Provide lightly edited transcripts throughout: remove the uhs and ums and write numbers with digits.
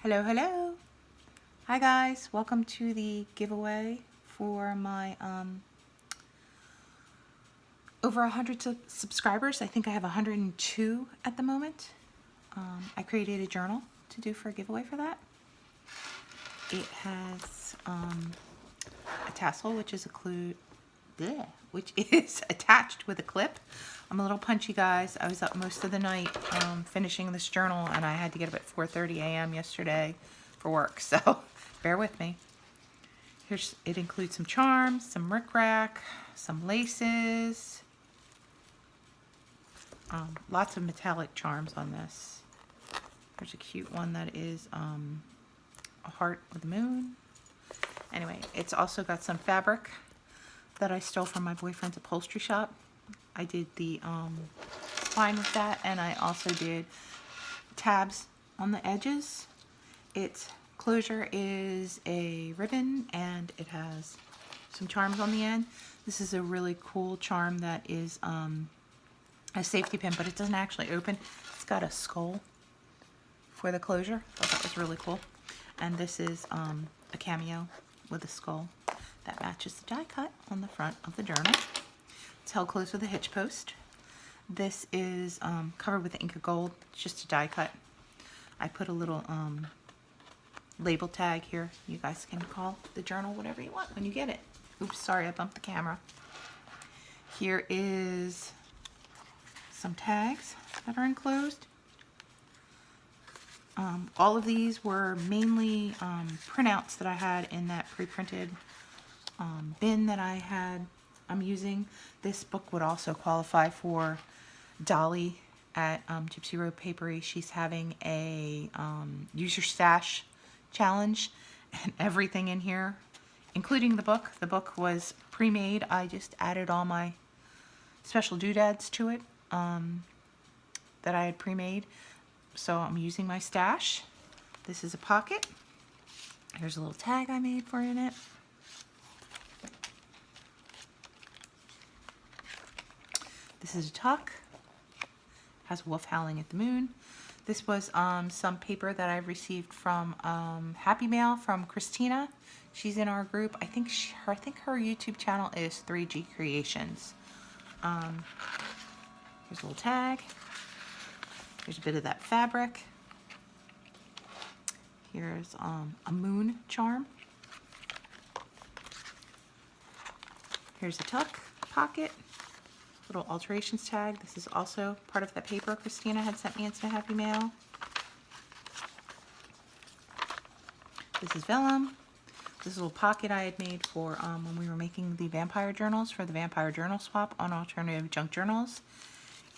Hello, hello. Hi guys, welcome to the giveaway for my over 100 subscribers. I think I have 102 at the moment. I created a journal to do for a giveaway for that. It has a tassel which is attached with a clip. I'm a little punchy, guys. I was up most of the night finishing this journal, and I had to get up at 4:30 a.m. yesterday for work, so bear with me. It includes some charms, some rickrack, some laces, lots of metallic charms on this. There's a cute one that is a heart with a moon. Anyway, it's also got some fabric that I stole from my boyfriend's upholstery shop. I did the spine with that, and I also did tabs on the edges. Its closure is a ribbon, and it has some charms on the end. This is a really cool charm that is a safety pin, but it doesn't actually open. It's got a skull for the closure. I thought that was really cool. And this is a cameo with a skull that matches the die cut on the front of the journal. It's held closed with a hitch post. This is covered with Inca Gold. It's just a die cut. I put a little label tag here. You guys can call the journal whatever you want when you get it. Oops, sorry, I bumped the camera. Here is some tags that are enclosed. All of these were mainly printouts that I had in that pre-printed bin that I'm using. This book would also qualify for Dolly at Gypsy Road Papery. She's having a use your stash challenge, and everything in here, including the book. The book was pre-made. I just added all my special doodads to it that I had pre-made. So I'm using my stash. This is a pocket. Here's a little tag I made for in it. This is a tuck. Has wolf howling at the moon. This was some paper that I received from Happy Mail from Christina. She's in our group. I think her YouTube channel is 3G Creations. Here's a little tag. Here's a bit of that fabric. Here's a moon charm. Here's a tuck pocket. Little alterations tag. This is also part of that paper Christina had sent me into Happy Mail. This is vellum. This is a little pocket I had made for when we were making the vampire journals for the vampire journal swap on alternative junk journals.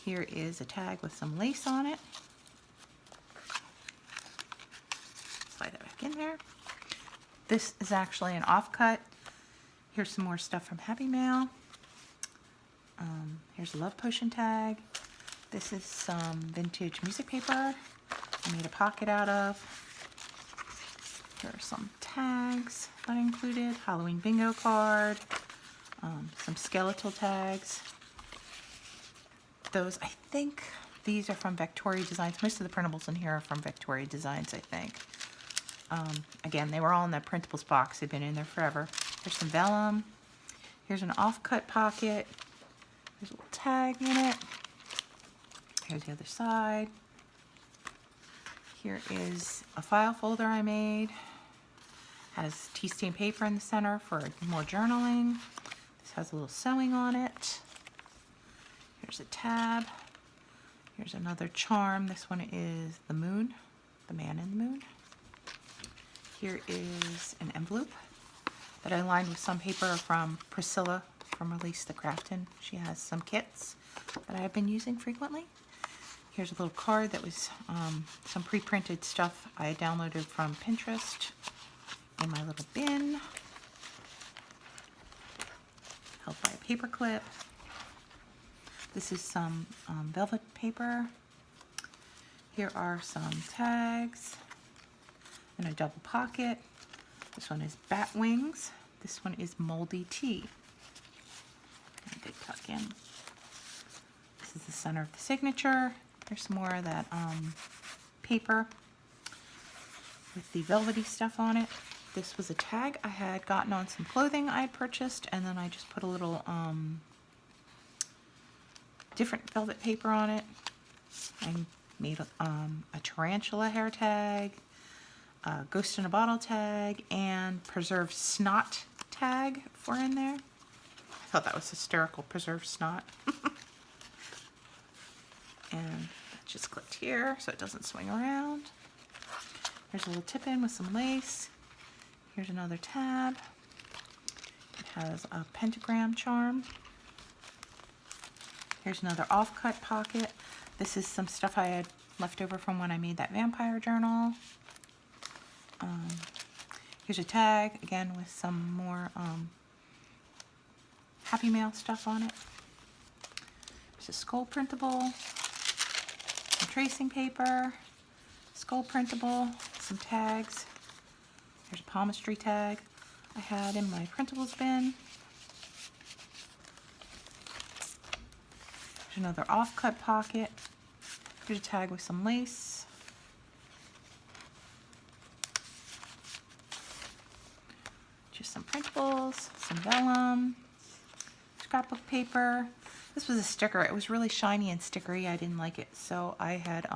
Here is a tag with some lace on it. Slide that back in there. This is actually an offcut. Here's some more stuff from Happy Mail. Here's a love potion tag. This is some vintage music paper I made a pocket out of. Here are some tags that I included. Halloween bingo card. Some skeletal tags. I think these are from Victoria Designs. Most of the printables in here are from Victoria Designs, I think. Again, they were all in that printables box. They've been in there forever. Here's some vellum. Here's an offcut pocket. There's a little tag in it. Here's the other side. Here is a file folder I made. Has tea stain paper in the center for more journaling. This has a little sewing on it. Here's a tab. Here's another charm. This one is the moon, the man in the moon. Here is an envelope that I lined with some paper from Priscilla from Release the Craftin'. She has some kits that I've been using frequently. Here's a little card that was some pre-printed stuff I had downloaded from Pinterest in my little bin, held by a paper clip. This is some velvet paper. Here are some tags and a double pocket. This one is bat wings. This one is moldy tea. And a big tuck in. This is the center of the signature. There's some more of that paper. with the velvety stuff on it. This was a tag I had gotten on some clothing I had purchased, and then I just put a little different velvet paper on it. I made a tarantula hair tag, a ghost in a bottle tag, and preserved snot tag for in there. I thought that was hysterical, preserved snot. And that just clipped here so it doesn't swing around. There's a little tip in with some lace. Here's another tab. It has a pentagram charm. Here's another offcut pocket. This is some stuff I had left over from when I made that vampire journal. Here's a tag, again with some more Happy Mail stuff on it. There's a skull printable, some tracing paper, skull printable, some tags. There's a palmistry tag I had in my printables bin. There's another offcut pocket. Here's a tag with some lace. Just some printables, some vellum, scrapbook paper. This was a sticker. It was really shiny and stickery. I didn't like it, so I had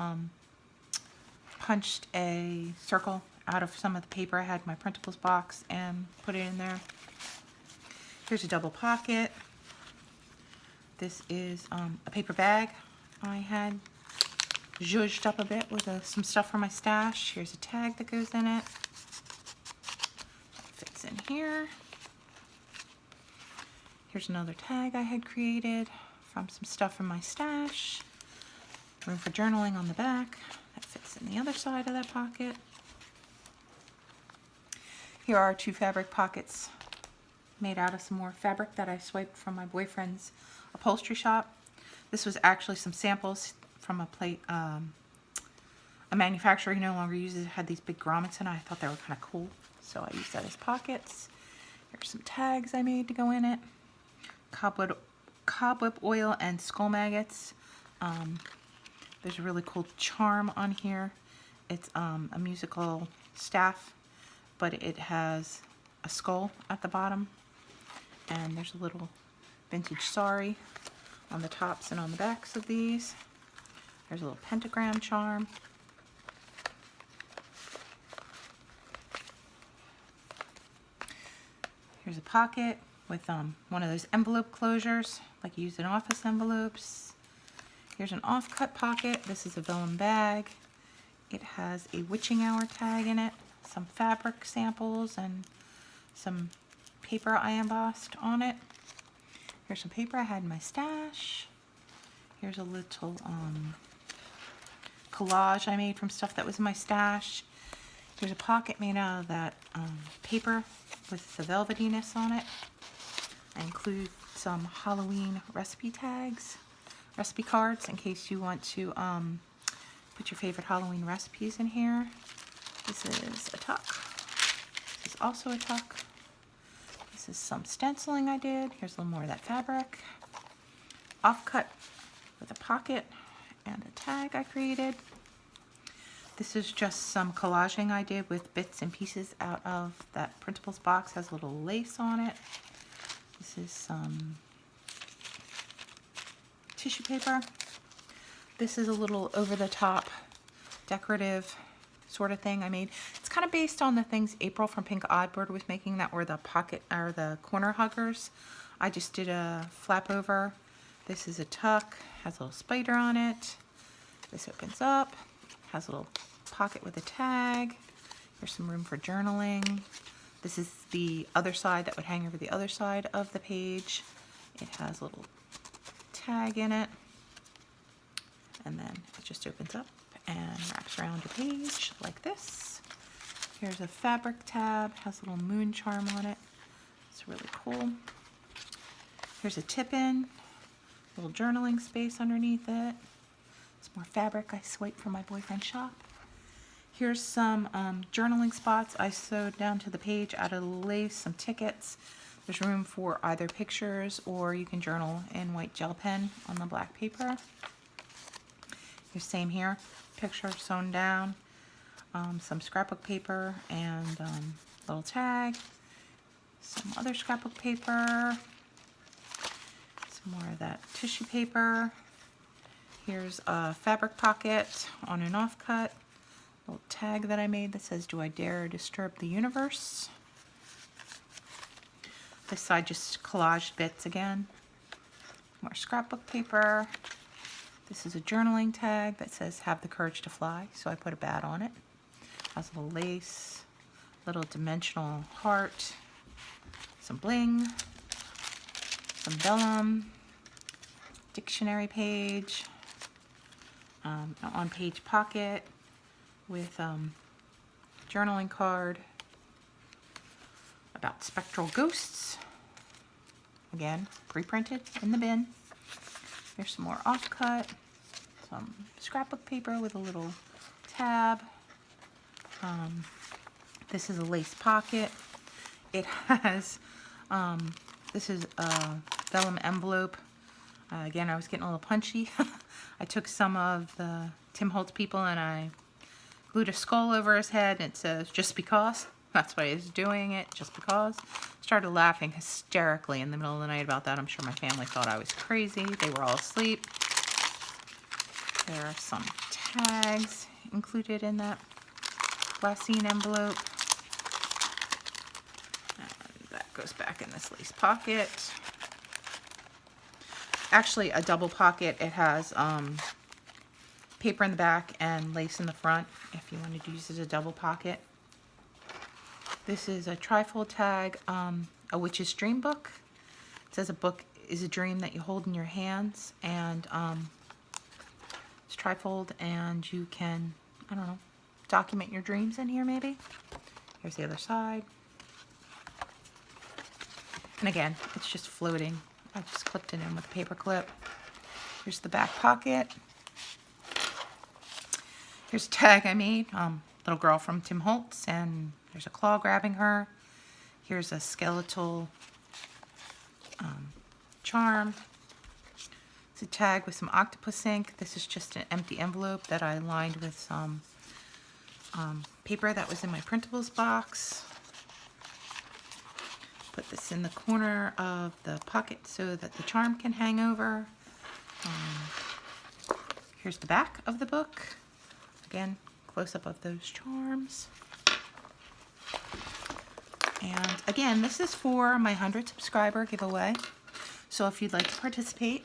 punched a circle out of some of the paper I had in my printables box and put it in there. Here's a double pocket. This is a paper bag I had zhuzhed up a bit with some stuff from my stash. Here's a tag that goes in it. Fits in here. Here's another tag I had created from some stuff from my stash. Room for journaling on the back. That fits in the other side of that pocket. Here are two fabric pockets made out of some more fabric that I swiped from my boyfriend's upholstery shop. This was actually some samples from a manufacturer he no longer uses. It had these big grommets in it. I thought they were kind of cool, so I used that as pockets. Here's some tags I made to go in it. Cobweb oil and skull maggots. There's a really cool charm on here. It's a musical staff, but it has a skull at the bottom, and there's a little vintage sari on the tops and on the backs of these. There's a little pentagram charm. Here's a pocket with one of those envelope closures like you use in office envelopes. Here's an offcut pocket. This is a vellum bag. It has a witching hour tag in it, some fabric samples, and some paper I embossed on it. Here's some paper I had in my stash. Here's a little collage I made from stuff that was in my stash. Here's a pocket made out of that paper with the velvetiness on it. I include some Halloween recipe tags, recipe cards, in case you want to put your favorite Halloween recipes in here. This is a tuck. This is also a tuck. This is some stenciling I did. Here's a little more of that fabric. Offcut with a pocket and a tag I created. This is just some collaging I did with bits and pieces out of that printables box. Has a little lace on it. This is some tissue paper. This is a little over-the-top decorative sort of thing I made. It's kind of based on the things April from Pink Oddbird was making that were the pocket or the corner huggers. I just did a flap over. This is a tuck, has a little spider on it. This opens up, has a little pocket with a tag. There's some room for journaling. This is the other side that would hang over the other side of the page. It has a little tag in it. And then it just opens up and wraps around your page like this. Here's a fabric tab, has a little moon charm on it. It's really cool. Here's a tip-in, little journaling space underneath it. It's more fabric I swiped from my boyfriend's shop. Here's some journaling spots I sewed down to the page out of lace, some tickets. There's room for either pictures or you can journal in white gel pen on the black paper. Here's same here, picture sewn down. some scrapbook paper and little tag, some other scrapbook paper, some more of that tissue paper. Here's a fabric pocket on an offcut, little tag that I made that says, "Do I dare disturb the universe?" This side just collaged bits again. More scrapbook paper. This is a journaling tag that says, "Have the courage to fly," so I put a bat on it. Has a little lace, little dimensional heart, some bling, some vellum, dictionary page, an on-page pocket with journaling card about spectral ghosts. Again, pre-printed in the bin. There's some more offcut, some scrapbook paper with a little tab. This is a lace pocket. It has, this is a vellum envelope. Again, I was getting a little punchy. I took some of the Tim Holtz people and I glued a skull over his head, and it says, "Just because." That's why he's doing it, just because. Started laughing hysterically in the middle of the night about that. I'm sure my family thought I was crazy. They were all asleep. There are some tags included in that glassine envelope. And that goes back in this lace pocket. Actually a double pocket. It has paper in the back and lace in the front if you wanted to use it as a double pocket. This is a Trifold tag, a witch's dream book. It says a book is a dream that you hold in your hands, and it's Trifold, and you can, I don't know, document your dreams in here maybe. Here's the other side. And again, it's just floating. I just clipped it in with a paper clip. Here's the back pocket. Here's a tag I made, little girl from Tim Holtz, and there's a claw grabbing her. Here's a skeletal charm. It's a tag with some octopus ink. This is just an empty envelope that I lined with some paper that was in my printables box. Put this in the corner of the pocket so that the charm can hang over. Here's the back of the book. Again, close-up of those charms. And again, this is for my 100 subscriber giveaway. So if you'd like to participate,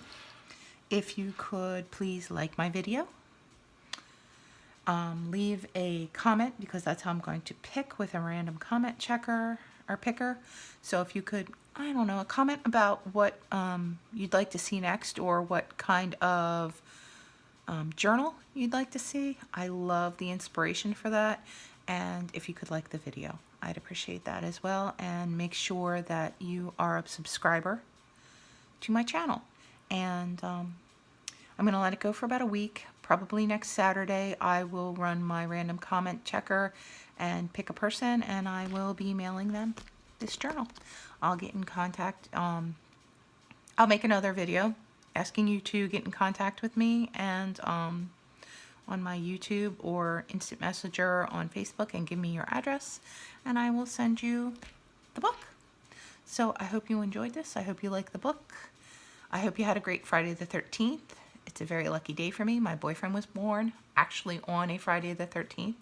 if you could please like my video. Leave a comment, because that's how I'm going to pick with a random comment checker or picker. So if you could, I don't know, a comment about what you'd like to see next, or what kind of journal you'd like to see. I love the inspiration for that. And if you could like the video, I'd appreciate that as well. And make sure that you are a subscriber to my channel. And I'm going to let it go for about a week. Probably next Saturday I will run my random comment checker and pick a person, and I will be mailing them this journal. I'll get in contact. I'll make another video asking you to get in contact with me, and on my YouTube or instant messenger on Facebook, and give me your address, and I will send you the book. So I hope you enjoyed this. I hope you like the book. I hope you had a great Friday the 13th. It's a very lucky day for me. My boyfriend was born actually on a Friday the 13th.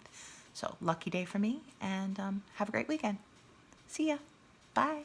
So lucky day for me, and have a great weekend. See ya. Bye.